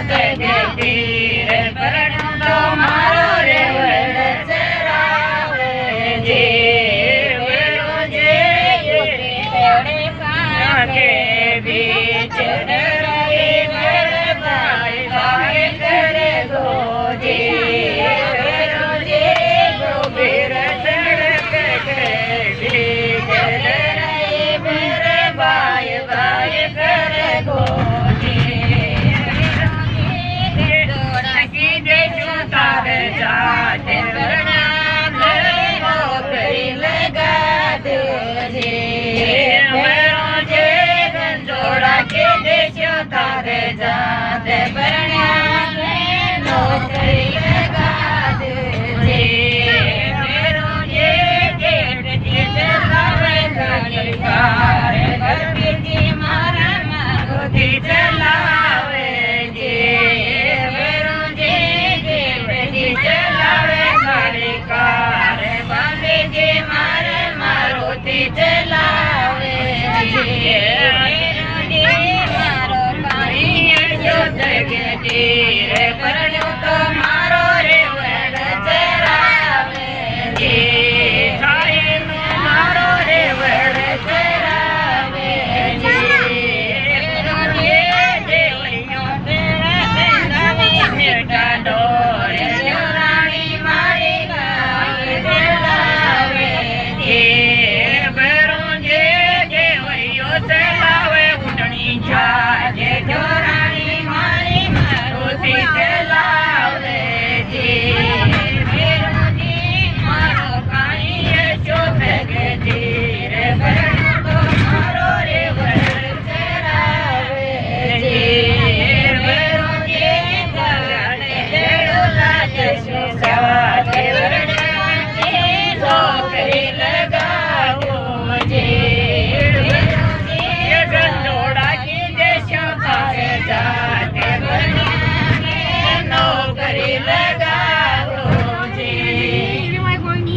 કે તીર પરણું તો મારો રે વડ ચરાવે જે વેરો જે તેડે કાકે બીચ રહી મેરે ભાઈ ભાઈ કરે ગોજે વેરો જે ગોબીર સડક કે બીચ રહી મેરે ભાઈ ભાઈ કરે ગોજે तारे जाते प्रणाम नौकरी लगा दे मेरो जे गंजोड़ा के देशो तारे जाते